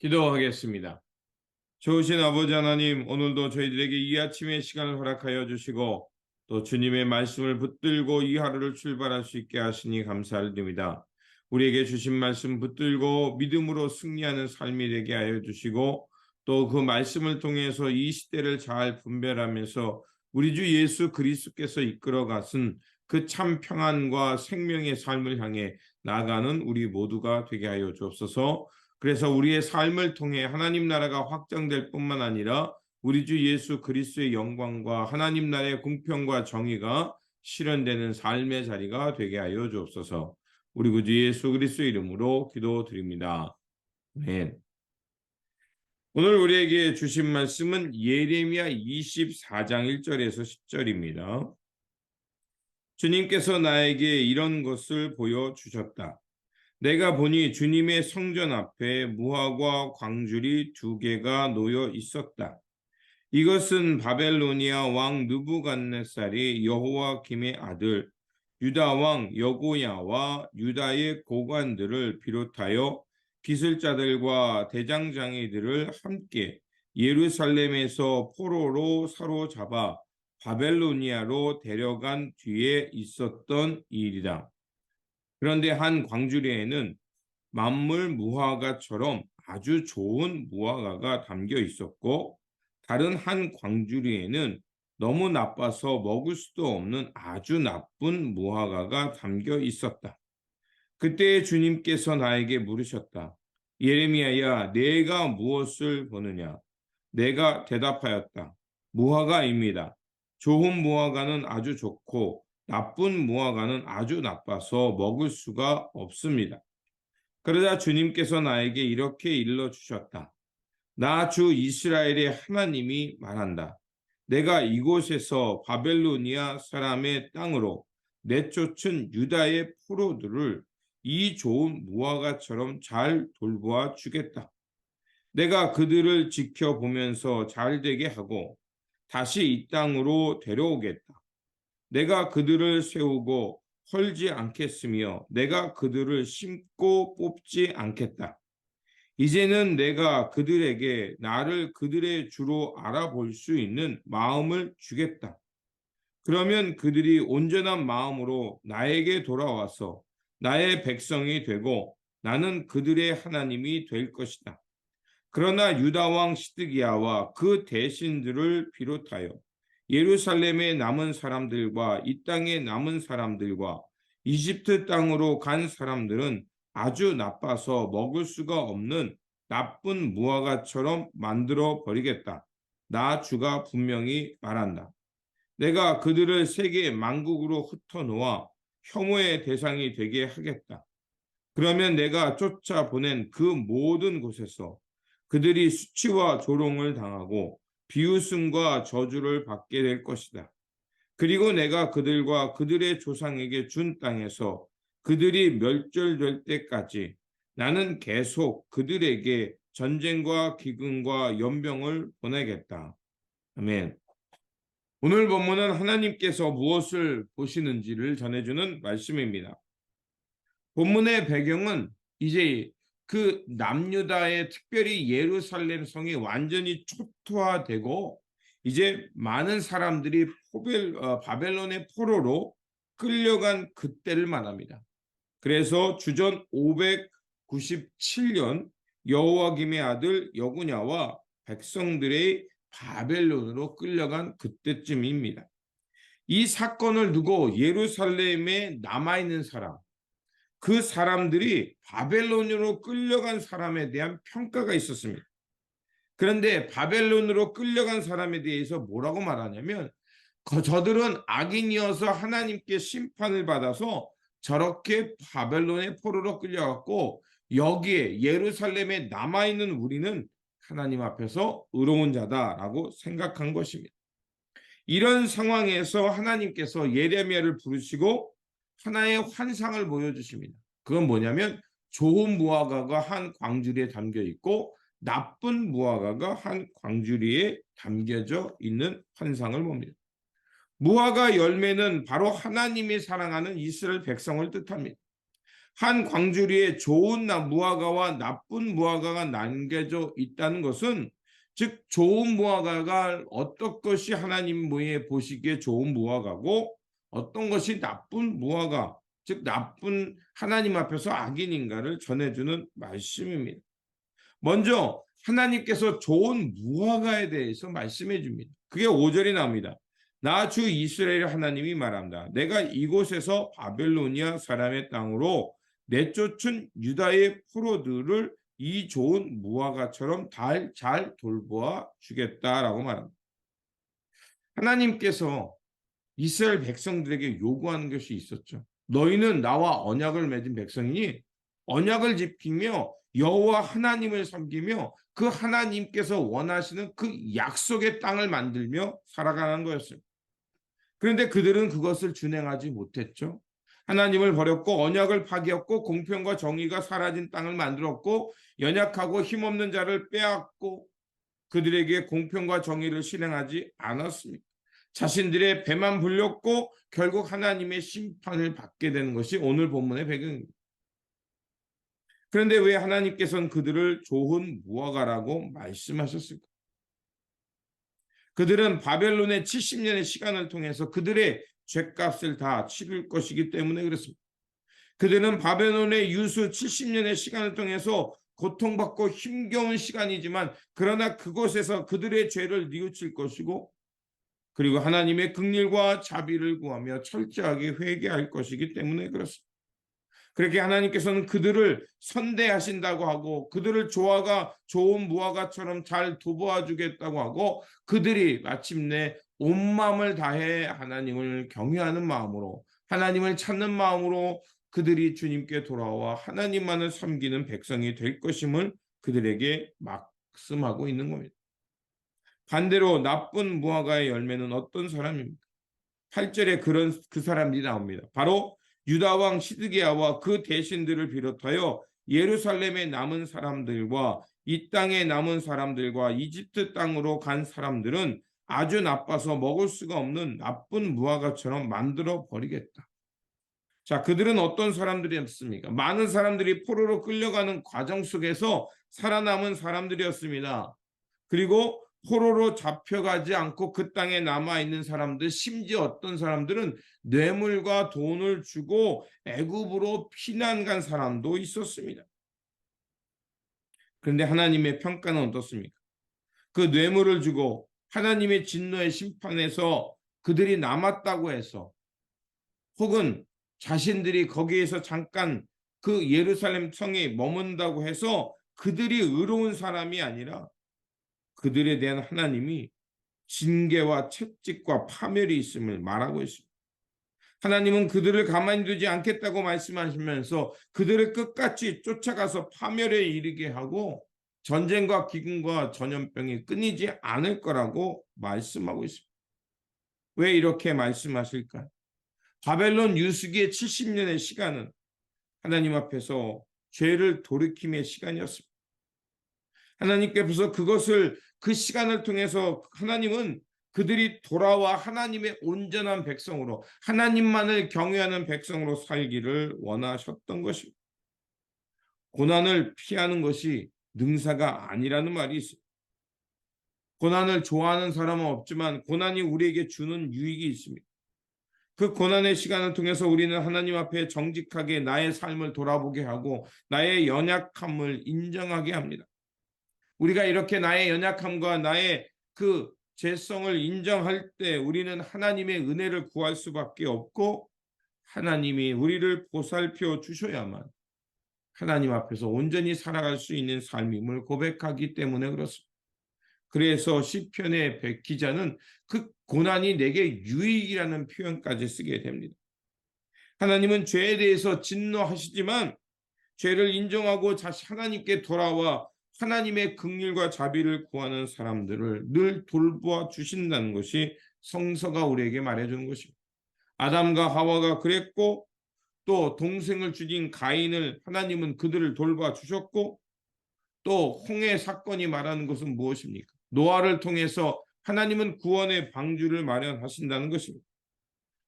기도하겠습니다. 좋으신 아버지 하나님, 오늘도 저희들에게 이 아침의 시간을 허락하여 주시고 또 주님의 말씀을 붙들고 이 하루를 출발할 수 있게 하시니 감사드립니다. 우리에게 주신 말씀 붙들고 믿음으로 승리하는 삶이 되게 하여 주시고 또 그 말씀을 통해서 이 시대를 잘 분별하면서 우리 주 예수 그리스도께서 이끌어 가신 그 참 평안과 생명의 삶을 향해 나아가는 우리 모두가 되게 하여 주옵소서. 그래서 우리의 삶을 통해 하나님 나라가 확장될 뿐만 아니라 우리 주 예수 그리스도의 영광과 하나님 나라의 공평과 정의가 실현되는 삶의 자리가 되게 하여 주옵소서. 우리 구주 예수 그리스도의 이름으로 기도드립니다. 아멘. 오늘 우리에게 주신 말씀은 예레미야 24장 1절에서 10절입니다. 주님께서 나에게 이런 것을 보여주셨다. 내가 보니 주님의 성전 앞에 무화과 광줄이 2개가 놓여 있었다. 이것은 바벨로니아 왕 느부갓네살이 여호와김의 아들 유다 왕 여고야와 유다의 고관들을 비롯하여 기술자들과 대장장이들을 함께 예루살렘에서 포로로 사로잡아 바벨로니아로 데려간 뒤에 있었던 일이다. 그런데 한 광주리에는 만물 무화과처럼 아주 좋은 무화과가 담겨 있었고 다른 한 광주리에는 너무 나빠서 먹을 수도 없는 아주 나쁜 무화과가 담겨 있었다. 그때 주님께서 나에게 물으셨다. 예레미야야, 내가 무엇을 보느냐? 내가 대답하였다. 무화과입니다. 좋은 무화과는 아주 좋고 나쁜 무화과는 아주 나빠서 먹을 수가 없습니다. 그러자 주님께서 나에게 이렇게 일러주셨다. 나 주 이스라엘의 하나님이 말한다. 내가 이곳에서 바벨로니아 사람의 땅으로 내쫓은 유다의 포로들을 이 좋은 무화과처럼 잘 돌보아 주겠다. 내가 그들을 지켜보면서 잘 되게 하고 다시 이 땅으로 데려오겠다. 내가 그들을 세우고 헐지 않겠으며 내가 그들을 심고 뽑지 않겠다. 이제는 내가 그들에게 나를 그들의 주로 알아볼 수 있는 마음을 주겠다. 그러면 그들이 온전한 마음으로 나에게 돌아와서 나의 백성이 되고 나는 그들의 하나님이 될 것이다. 그러나 유다 왕 시드기야와 그 대신들을 비롯하여 예루살렘에 남은 사람들과 이 땅에 남은 사람들과 이집트 땅으로 간 사람들은 아주 나빠서 먹을 수가 없는 나쁜 무화과처럼 만들어 버리겠다. 나 주가 분명히 말한다. 내가 그들을 세계 만국으로 흩어놓아 혐오의 대상이 되게 하겠다. 그러면 내가 쫓아보낸 그 모든 곳에서 그들이 수치와 조롱을 당하고 비웃음과 저주를 받게 될 것이다. 그리고 내가 그들과 그들의 조상에게 준 땅에서 그들이 멸절될 때까지 나는 계속 그들에게 전쟁과 기근과 연병을 보내겠다. 아멘. 오늘 본문은 하나님께서 무엇을 보시는지를 전해주는 말씀입니다. 본문의 배경은 이제 그 남유다의 특별히 예루살렘 성이 완전히 초토화되고 이제 많은 사람들이 바벨론의 포로로 끌려간 그때를 말합니다. 그래서 주전 597년 여호와김의 아들 여구냐와 백성들의 바벨론으로 끌려간 그때쯤입니다. 이 사건을 두고 예루살렘에 남아있는 사람, 그 사람들이 바벨론으로 끌려간 사람에 대한 평가가 있었습니다. 그런데 바벨론으로 끌려간 사람에 대해서 뭐라고 말하냐면 저들은 악인이어서 하나님께 심판을 받아서 저렇게 바벨론의 포로로 끌려갔고 여기에 예루살렘에 남아있는 우리는 하나님 앞에서 의로운 자다라고 생각한 것입니다. 이런 상황에서 하나님께서 예레미야를 부르시고 하나의 환상을 보여주십니다. 그건 뭐냐면 좋은 무화과가 한 광주리에 담겨 있고 나쁜 무화과가 한 광주리에 담겨져 있는 환상을 봅니다. 무화과 열매는 바로 하나님이 사랑하는 이스라엘 백성을 뜻합니다. 한 광주리에 좋은 무화과와 나쁜 무화과가 남겨져 있다는 것은, 즉 좋은 무화과가 어떤 것이 하나님 보시기에 좋은 무화과고 어떤 것이 나쁜 무화과, 즉 나쁜 하나님 앞에서 악인인가를 전해주는 말씀입니다. 먼저 하나님께서 좋은 무화과에 대해서 말씀해 줍니다. 그게 5절이 나옵니다. 나 주 이스라엘 하나님이 말한다. 내가 이곳에서 바벨로니아 사람의 땅으로 내쫓은 유다의 포로들을 이 좋은 무화과처럼 잘 돌보아 주겠다라고 말합니다. 하나님께서 이스라엘 백성들에게 요구하는 것이 있었죠. 너희는 나와 언약을 맺은 백성이니 언약을 지키며 여호와 하나님을 섬기며 그 하나님께서 원하시는 그 약속의 땅을 만들며 살아가는 거였습니다. 그런데 그들은 그것을 준행하지 못했죠. 하나님을 버렸고 언약을 파기했고 공평과 정의가 사라진 땅을 만들었고 연약하고 힘없는 자를 빼앗고 그들에게 공평과 정의를 실행하지 않았습니다. 자신들의 배만 불렸고 결국 하나님의 심판을 받게 되는 것이 오늘 본문의 배경입니다. 그런데 왜 하나님께서는 그들을 좋은 무화과라고 말씀하셨을까? 그들은 바벨론의 70년의 시간을 통해서 그들의 죗값을 다 치를 것이기 때문에 그렇습니다. 그들은 바벨론의 유수 70년의 시간을 통해서 고통받고 힘겨운 시간이지만 그러나 그곳에서 그들의 죄를 뉘우칠 것이고 그리고 하나님의 긍휼과 자비를 구하며 철저하게 회개할 것이기 때문에 그렇습니다. 그렇게 하나님께서는 그들을 선대하신다고 하고 그들을 좋은 무화과처럼 잘 도보아주겠다고 하고 그들이 마침내 온 마음을 다해 하나님을 경외하는 마음으로 하나님을 찾는 마음으로 그들이 주님께 돌아와 하나님만을 섬기는 백성이 될 것임을 그들에게 말씀하고 있는 겁니다. 반대로 나쁜 무화과의 열매는 어떤 사람입니까? 8절에 그 사람들이 나옵니다. 바로 유다 왕 시드기야와 그 대신들을 비롯하여 예루살렘에 남은 사람들과 이 땅에 남은 사람들과 이집트 땅으로 간 사람들은 아주 나빠서 먹을 수가 없는 나쁜 무화과처럼 만들어 버리겠다. 자, 그들은 어떤 사람들이었습니까? 많은 사람들이 포로로 끌려가는 과정 속에서 살아남은 사람들이었습니다. 그리고 포로로 잡혀가지 않고 그 땅에 남아있는 사람들, 심지어 어떤 사람들은 뇌물과 돈을 주고 애굽으로 피난 간 사람도 있었습니다. 그런데 하나님의 평가는 어떻습니까? 그 뇌물을 주고 하나님의 진노의 심판에서 그들이 남았다고 해서 혹은 자신들이 거기에서 잠깐 그 예루살렘 성에 머문다고 해서 그들이 의로운 사람이 아니라 그들에 대한 하나님이 징계와 채찍과 파멸이 있음을 말하고 있습니다. 하나님은 그들을 가만히 두지 않겠다고 말씀하시면서 그들을 끝까지 쫓아가서 파멸에 이르게 하고 전쟁과 기근과 전염병이 끊이지 않을 거라고 말씀하고 있습니다. 왜 이렇게 말씀하실까요? 바벨론 유수기의 70년의 시간은 하나님 앞에서 죄를 돌이킴의 시간이었습니다. 하나님께서 그 시간을 통해서 하나님은 그들이 돌아와 하나님의 온전한 백성으로 하나님만을 경외하는 백성으로 살기를 원하셨던 것입니다. 고난을 피하는 것이 능사가 아니라는 말이 있습니다. 고난을 좋아하는 사람은 없지만 고난이 우리에게 주는 유익이 있습니다. 그 고난의 시간을 통해서 우리는 하나님 앞에 정직하게 나의 삶을 돌아보게 하고 나의 연약함을 인정하게 합니다. 우리가 이렇게 나의 연약함과 나의 그 죄성을 인정할 때 우리는 하나님의 은혜를 구할 수밖에 없고 하나님이 우리를 보살펴 주셔야만 하나님 앞에서 온전히 살아갈 수 있는 삶임을 고백하기 때문에 그렇습니다. 그래서 시편의 기자는 그 고난이 내게 유익이라는 표현까지 쓰게 됩니다. 하나님은 죄에 대해서 진노하시지만 죄를 인정하고 다시 하나님께 돌아와 하나님의 긍휼과 자비를 구하는 사람들을 늘 돌보아 주신다는 것이 성서가 우리에게 말해주는 것입니다. 아담과 하와가 그랬고 또 동생을 죽인 가인을 하나님은 그들을 돌봐 주셨고 또 홍해 사건이 말하는 것은 무엇입니까? 노아를 통해서 하나님은 구원의 방주를 마련하신다는 것입니다.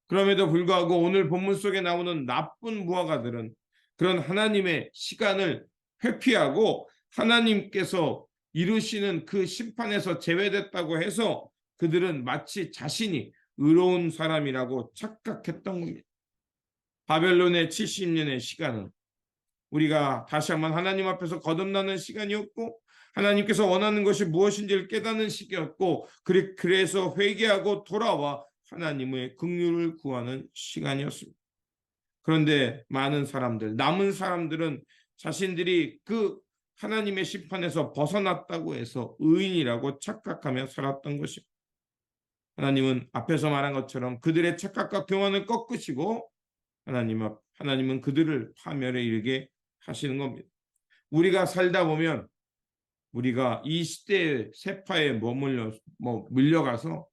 그럼에도 불구하고 오늘 본문 속에 나오는 나쁜 무화과들은 그런 하나님의 시간을 회피하고 하나님께서 이루시는 그 심판에서 제외됐다고 해서 그들은 마치 자신이 의로운 사람이라고 착각했던 겁니다. 바벨론의 70년의 시간은 우리가 다시 한번 하나님 앞에서 거듭나는 시간이었고, 하나님께서 원하는 것이 무엇인지를 깨닫는 시기였고, 그래서 회개하고 돌아와 하나님의 긍휼을 구하는 시간이었습니다. 그런데 많은 사람들, 남은 사람들은 자신들이 그 하나님의 심판에서 벗어났다고 해서 의인이라고 착각하며 살았던 것입니다. 하나님은 앞에서 말한 것처럼 그들의 착각과 교만을 꺾으시고 하나님은 그들을 파멸에 이르게 하시는 겁니다. 우리가 살다 보면 우리가 이 시대의 세파에 물려가서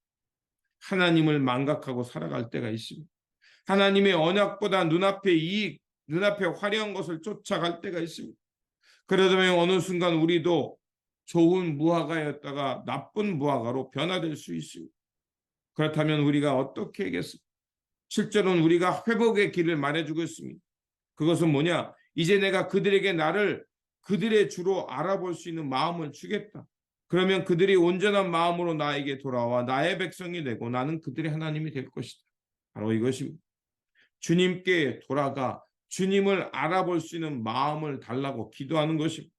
하나님을 망각하고 살아갈 때가 있습니다. 하나님의 언약보다 눈앞의 이익, 눈앞에 화려한 것을 쫓아갈 때가 있습니다. 그러다 보면 어느 순간 우리도 좋은 무화과였다가 나쁜 무화과로 변화될 수 있습니다. 그렇다면 우리가 어떻게 하겠습니까? 7절은 우리가 회복의 길을 말해주고 있습니다. 그것은 뭐냐? 이제 내가 그들에게 나를 그들의 주로 알아볼 수 있는 마음을 주겠다. 그러면 그들이 온전한 마음으로 나에게 돌아와 나의 백성이 되고 나는 그들의 하나님이 될 것이다. 바로 이것입니다. 주님께 돌아가 주님을 알아볼 수 있는 마음을 달라고 기도하는 것입니다.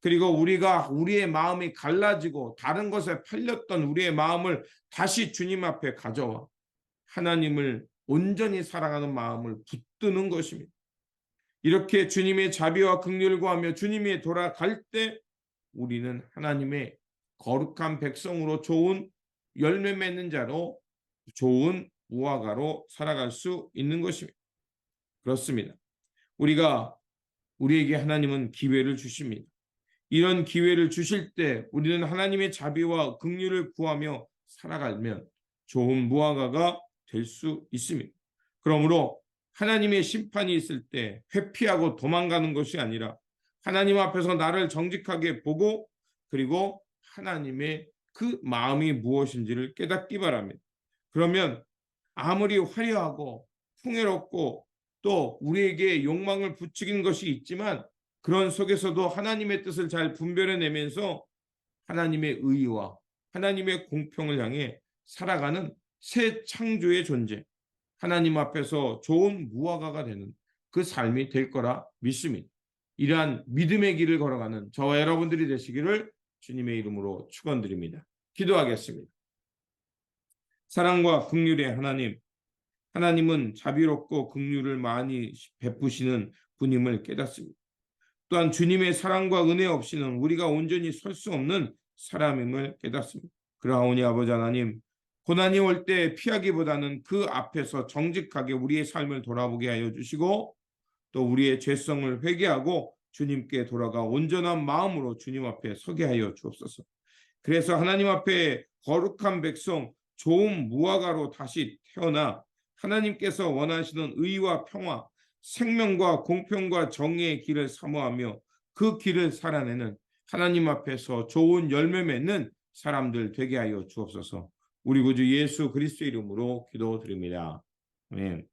그리고 우리가 우리의 마음이 갈라지고 다른 것에 팔렸던 우리의 마음을 다시 주님 앞에 가져와 하나님을 온전히 사랑하는 마음을 붙드는 것입니다. 이렇게 주님의 자비와 긍휼을 구하며 주님이 돌아갈 때 우리는 하나님의 거룩한 백성으로 좋은 열매 맺는 자로 좋은 무화과로 살아갈 수 있는 것입니다. 그렇습니다. 우리에게 하나님은 기회를 주십니다. 이런 기회를 주실 때 우리는 하나님의 자비와 긍휼을 구하며 살아가면 좋은 무화과가 될 수 있습니다. 그러므로 하나님의 심판이 있을 때 회피하고 도망가는 것이 아니라 하나님 앞에서 나를 정직하게 보고 그리고 하나님의 그 마음이 무엇인지를 깨닫기 바랍니다. 그러면 아무리 화려하고 풍요롭고 또 우리에게 욕망을 부추기는 것이 있지만 그런 속에서도 하나님의 뜻을 잘 분별해내면서 하나님의 의와 하나님의 공평을 향해 살아가는 새 창조의 존재, 하나님 앞에서 좋은 무화과가 되는 그 삶이 될 거라 믿습니다. 이러한 믿음의 길을 걸어가는 저와 여러분들이 되시기를 주님의 이름으로 축원드립니다. 기도하겠습니다. 사랑과 긍휼의 하나님, 하나님은 자비롭고 긍휼을 많이 베푸시는 분임을 깨닫습니다. 또한 주님의 사랑과 은혜 없이는 우리가 온전히 설 수 없는 사람임을 깨닫습니다. 그러하오니 아버지 하나님, 고난이 올 때 피하기보다는 그 앞에서 정직하게 우리의 삶을 돌아보게 하여 주시고 또 우리의 죄성을 회개하고 주님께 돌아가 온전한 마음으로 주님 앞에 서게 하여 주옵소서. 그래서 하나님 앞에 거룩한 백성, 좋은 무화과로 다시 태어나 하나님께서 원하시는 의와 평화, 생명과 공평과 정의의 길을 사모하며 그 길을 살아내는 하나님 앞에서 좋은 열매 맺는 사람들 되게 하여 주옵소서. 우리 구주 예수 그리스도의 이름으로 기도드립니다. 아멘.